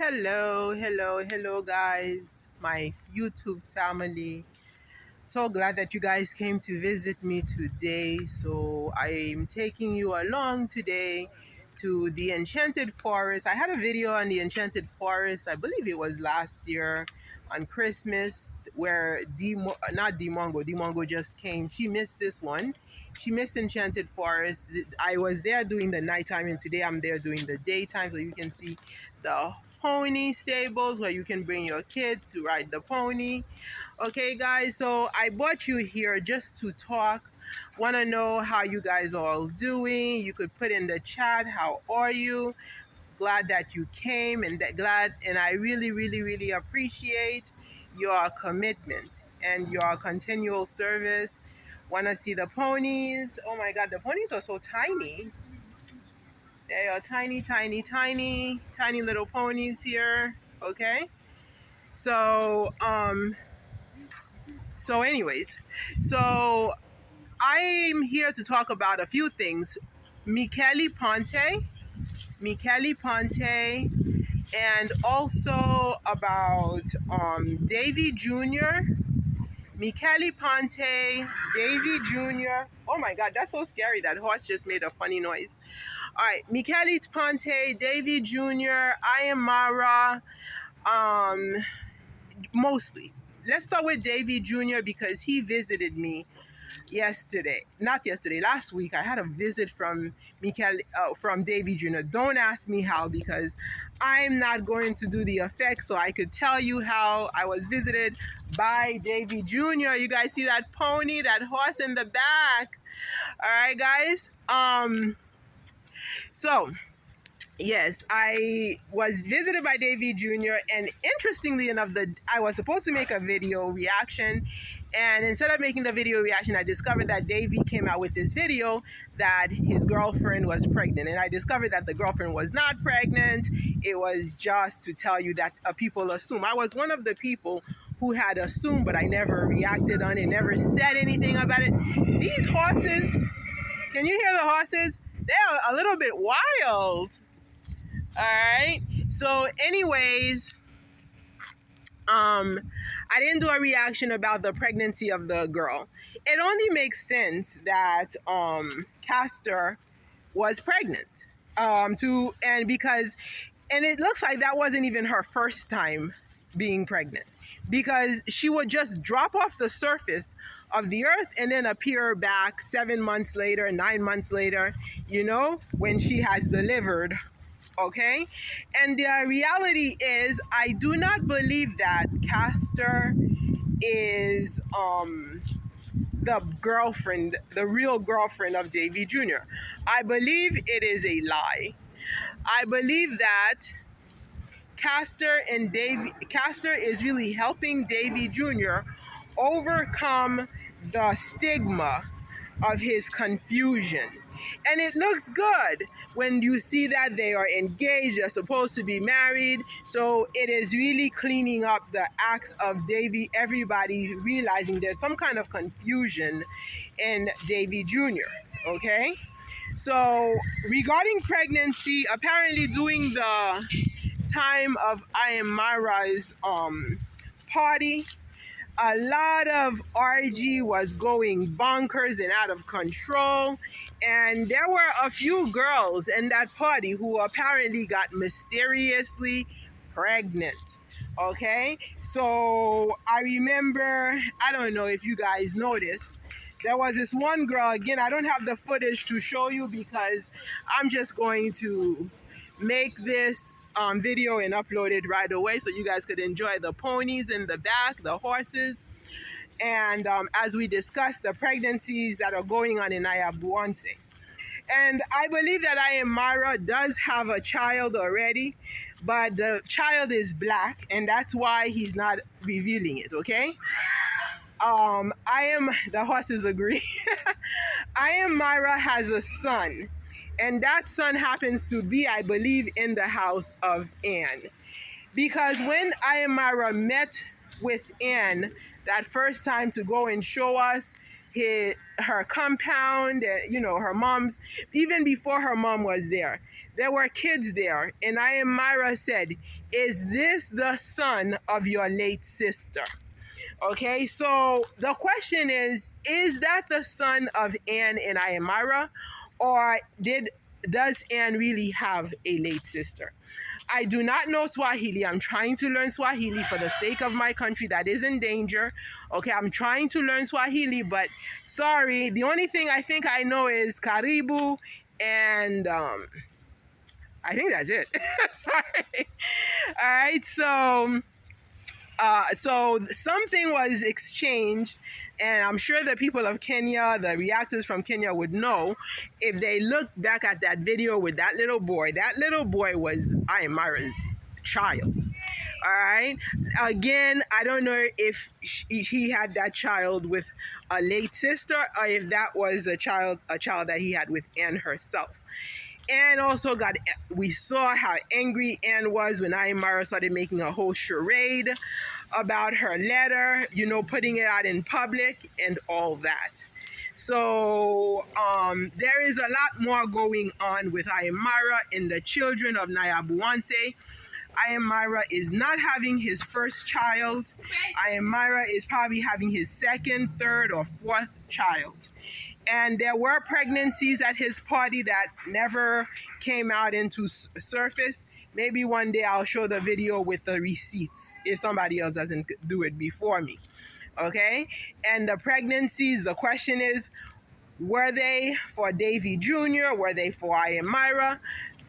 Hello, guys, my YouTube family. So glad that you guys came to visit me today. So I'm taking you along today to the Enchanted Forest. I had a video on the Enchanted Forest, I believe it was last year on Christmas, where not Demongo just came. She missed this one. She missed Enchanted Forest. I was there doing the nighttime, and today I'm there doing the daytime, so you can see the pony stables where you can bring your kids to ride the pony. Okay, guys, so I brought you here just to talk. Want to know how you guys are all doing. You could put in the chat, how are you? Glad that you came, and I really appreciate your commitment and your continual service. Want to see the ponies? Oh my God, the ponies are so tiny. They are tiny little ponies here. Okay, so anyways, so I'm here to talk about a few things. Michele Ponte, and also about Davey Jr. Michele Ponte, Davey Jr. Oh my God, that's so scary. That horse just made a funny noise. All right, Michele Ponte, Davey Jr., IamMarwa, mostly. Let's start with Davey Jr. because he visited me last week. I had a visit from from Davey Jr. Don't ask me how, because I'm not going to do the effects, so I could tell you how I was visited by Davey Jr. You guys see that pony, that horse in the back? All right, guys. So yes, I was visited by Davey Jr. And interestingly enough, I was supposed to make a video reaction. And instead of making the video reaction, I discovered that Davey came out with this video that his girlfriend was pregnant. And I discovered that the girlfriend was not pregnant. It was just to tell you that people assume. I was one of the people who had assumed, but I never reacted on it, never said anything about it. These horses, can you hear the horses? They're a little bit wild. All right. So anyways, I didn't do a reaction about the pregnancy of the girl. It only makes sense that Castor was pregnant. And it looks like that wasn't even her first time being pregnant, because she would just drop off the surface of the earth and then appear back 7 months later, 9 months later, when she has delivered. Okay, and the reality is, I do not believe that Castor is the real girlfriend of Davey Jr. I believe it is a lie. I believe that Castor is really helping Davey Jr. overcome the stigma of his confusion. And it looks good when you see that they are engaged, they're supposed to be married. So it is really cleaning up the acts of Davey, everybody realizing there's some kind of confusion in Davey Jr., okay? So regarding pregnancy, apparently during the time of IamMarwa's party, a lot of RG was going bonkers and out of control. And there were a few girls in that party who apparently got mysteriously pregnant. Okay? So I remember, I don't know if you guys noticed, there was this one girl. Again, I don't have the footage to show you because I'm just going to make this video and upload it right away so you guys could enjoy the ponies in the back, the horses, and as we discuss the pregnancies that are going on in IamMarwa's. And I believe that Myra does have a child already, but the child is black, and that's why he's not revealing it, okay? The horses agree. Myra has a son, and that son happens to be, I believe, in the house of Anne. Because when IamMarwa met with Anne that first time to go and show us her compound, her mom's, even before her mom was there were kids there. And Myra said, "Is this the son of your late sister?" Okay, so the question is that the son of Anne and Myra, or does Anne really have a late sister? I do not know Swahili. I'm trying to learn Swahili for the sake of my country that is in danger. Okay, I'm trying to learn Swahili, but sorry, the only thing I think I know is Karibu, and I think that's it. Sorry. All right, so something was exchanged, and I'm sure the people of Kenya, the reactors from Kenya, would know if they look back at that video with that little boy. That little boy was IamMarwa's child. All right. Again, I don't know if he had that child with a late sister, or if that was a child that he had with Anne herself. Anne also we saw how angry Anne was when Myra started making a whole charade about her letter, putting it out in public and all that. So there is a lot more going on with Myra and the children of Nyabuanse. Myra is not having his first child. Myra is probably having his second, third, or fourth child. And there were pregnancies at his party that never came out into surface. Maybe one day I'll show the video with the receipts if somebody else doesn't do it before me. Okay? And the pregnancies, the question is, were they for Davey Jr.? Were they for Myra?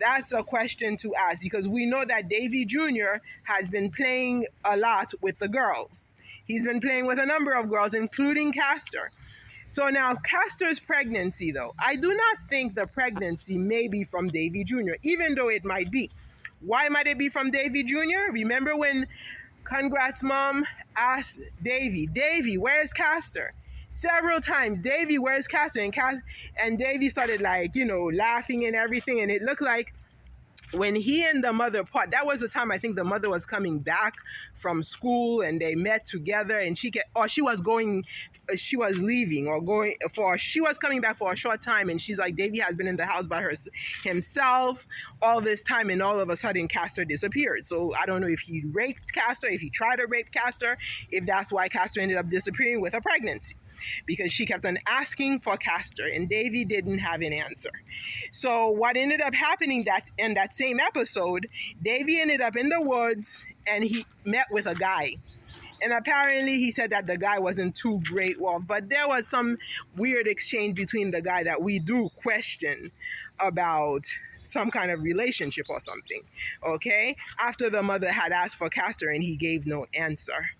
That's a question to ask, because we know that Davey Jr. has been playing a lot with the girls. He's been playing with a number of girls, including Castor. So now, Castor's pregnancy, though, I do not think the pregnancy may be from Davey Jr., even though it might be. Why might it be from Davey Jr.? Remember when Congrats Mom asked Davey, where's Castor? Several times, Davey, where's Castor? And Davey started laughing and everything, and it looked like when he and the mother that was the time I think the mother was coming back from school, and they met together, and she was coming back for a short time, and she's like, Davey has been in the house by himself all this time, and all of a sudden Castor disappeared. So I don't know if he raped Castor, if he tried to rape Castor, if that's why Castor ended up disappearing with a pregnancy, because she kept on asking for Castor, and Davey didn't have an answer. So what ended up happening in that same episode, Davey ended up in the woods, and he met with a guy. And apparently he said that the guy wasn't too great, but there was some weird exchange between the guy that we do question about some kind of relationship or something, okay? After the mother had asked for Castor and he gave no answer.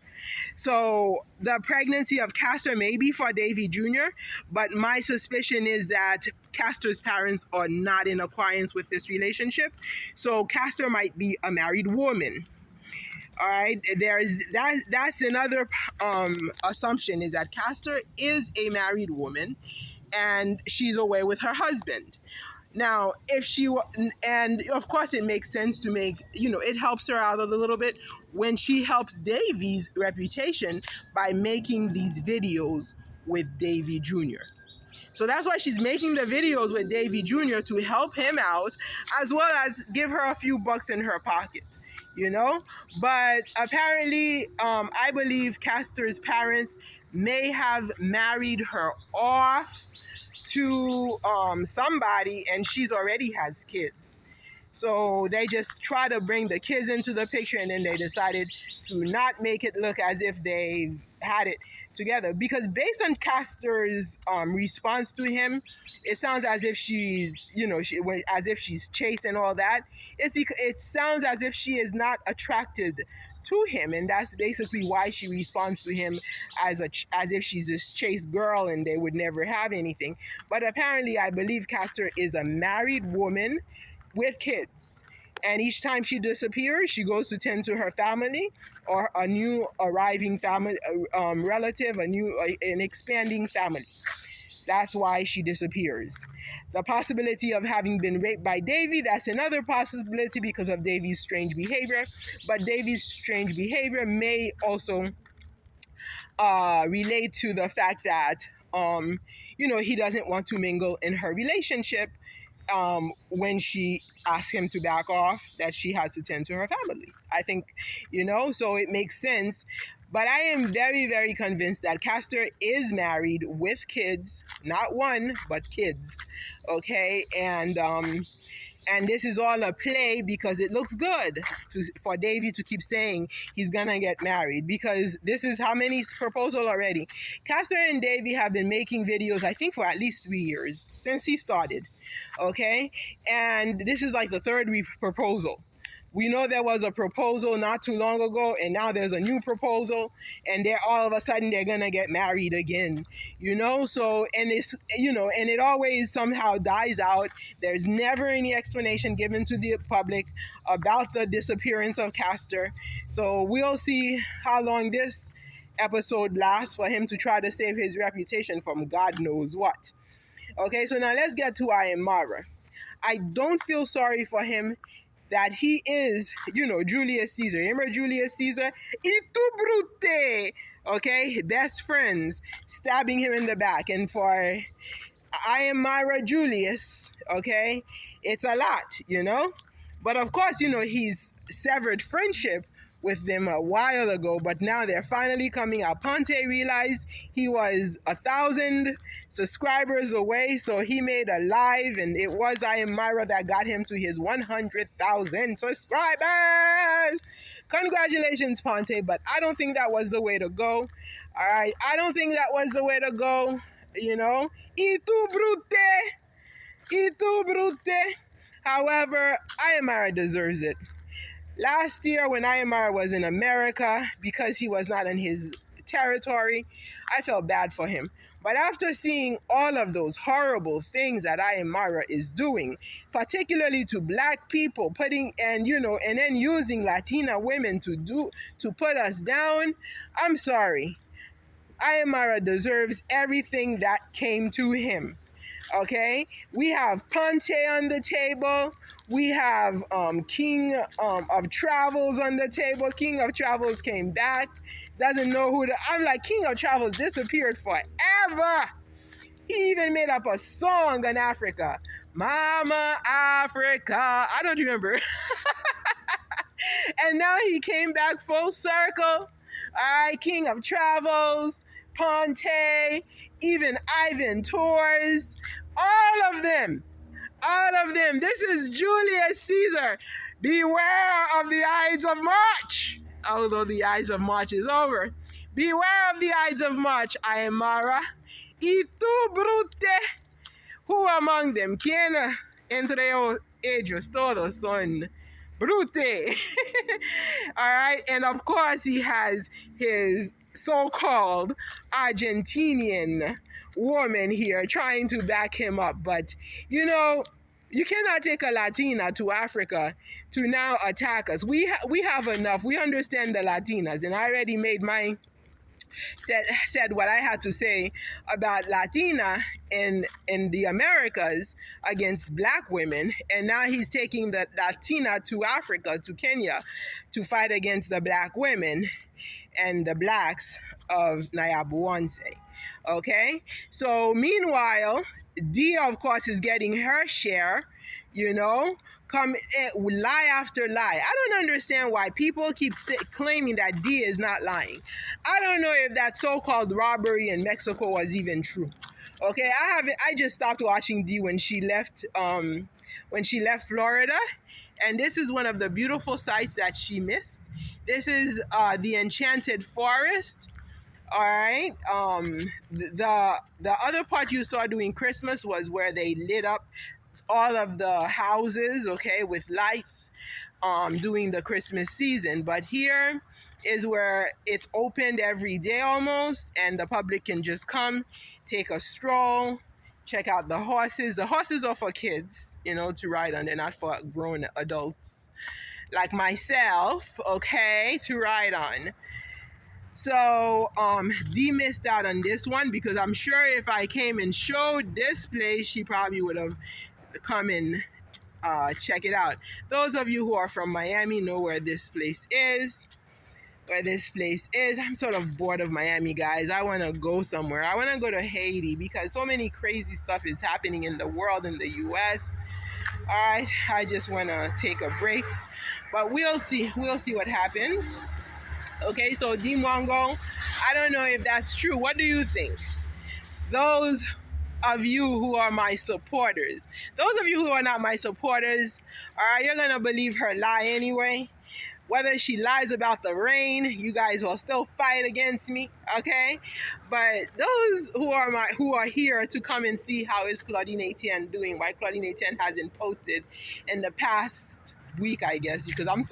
So the pregnancy of Castor may be for Davey Jr., but my suspicion is that Castor's parents are not in accordance with this relationship. So Castor might be a married woman. All right, that's another assumption, is that Castor is a married woman and she's away with her husband. Now, and of course it makes sense to it helps her out a little bit when she helps Davey's reputation by making these videos with Davey Jr. So that's why she's making the videos with Davey Jr. to help him out, as well as give her a few bucks in her pocket, But apparently, I believe Castor's parents may have married her off to somebody, and she's already has kids. So they just try to bring the kids into the picture, and then they decided to not make it look as if they had it together. Because based on Castor's response to him, it sounds as if she's, as if she's chaste and all that. It sounds as if she is not attracted to him, and that's basically why she responds to him as if she's this chaste girl and they would never have anything. But apparently, I believe Castor is a married woman with kids, and each time she disappears, she goes to tend to her family or a new arriving family relative, an expanding family. That's why she disappears. The possibility of having been raped by Davey, that's another possibility because of Davey's strange behavior. But Davey's strange behavior may also relate to the fact that he doesn't want to mingle in her relationship when she asks him to back off, that she has to tend to her family. I think, so it makes sense. But I am very, very convinced that Castor is married with kids, not one, but kids. Okay, and this is all a play because it looks good for Davy to keep saying he's gonna get married, because this is how many proposal already. Castor and Davy have been making videos, I think, for at least 3 years since he started. Okay, and this is like the third proposal. We know there was a proposal not too long ago, and now there's a new proposal, and they're all of a sudden they're gonna get married again, So, and it's, and it always somehow dies out. There's never any explanation given to the public about the disappearance of Castor. So we'll see how long this episode lasts for him to try to save his reputation from God knows what. Okay, so now let's get to IamMarwa. I don't feel sorry for him, that he is, Julius Caesar. Remember Julius Caesar? Itu brute! Okay, best friends, stabbing him in the back. And for IamMarwa Julius, okay, it's a lot, But of course, he's severed friendship with them a while ago, but now they're finally coming out. Ponte realized he was 1,000 subscribers away, so he made a live, and it was IamMarwa that got him to his 100,000 subscribers. Congratulations, Ponte, but I don't think that was the way to go. All right, I don't think that was the way to go, Itu brute. However, IamMarwa deserves it. Last year, when IamMarwa was in America, because he was not in his territory, I felt bad for him. But after seeing all of those horrible things that IamMarwa is doing, particularly to Black people, and then using Latina women to put us down, I'm sorry. IamMarwa deserves everything that came to him. Okay, we have Ponte on the table. We have King of Travels on the table. King of Travels came back. Doesn't know I'm like, King of Travels disappeared forever. He even made up a song in Africa. Mama Africa. I don't remember. And now he came back full circle. All right, King of Travels, Ponte, even Ivan Tours, all of them. This is Julius Caesar. Beware of the Ides of March. Although the Ides of March is over. Beware of the Ides of March, IamMarwa. Itu brute. Who among them? Quien entre ellos todos son brute. All right, and of course he has his so-called Argentinian woman here trying to back him up. But, you cannot take a Latina to Africa to now attack us. We have enough. We understand the Latinas, and I already made said what I had to say about Latina in the Americas against Black women, and now he's taking the Latina to Africa, to Kenya, to fight against the Black women and the Blacks of Nyabuonse. Okay, so meanwhile, Dia, of course, is getting her share, come lie after lie. I don't understand why people keep claiming that Dia is not lying. I don't know if that so-called robbery in Mexico was even true. Okay, I just stopped watching Dia when she left Florida, and this is one of the beautiful sights that she missed. This is the Enchanted Forest. All right. The other part you saw during Christmas was where they lit up all of the houses, okay, with lights during the Christmas season. But here is where it's opened every day almost, and the public can just come, take a stroll, check out the horses. The horses are for kids, to ride on. They're not for grown adults like myself, okay, to ride on. So, Dee missed out on this one, because I'm sure if I came and showed this place, she probably would have come and check it out. Those of you who are from Miami know where this place is. where this place is. I'm sort of bored of Miami, guys. I want to go somewhere. I want to go to Haiti because so many crazy stuff is happening in the world, in the US. All right, I just want to take a break, but we'll see. We'll see what happens. Okay, so Dimongo, I don't know if that's true. What do you think? Those of you who are my supporters, those of you who are not my supporters, all right, you're gonna believe her lie anyway. Whether she lies about the rain, you guys will still fight against me, okay? But those who are here to come and see how is Claudine Etienne doing, why Claudine Etienne hasn't posted in the past week, I guess, because I'm so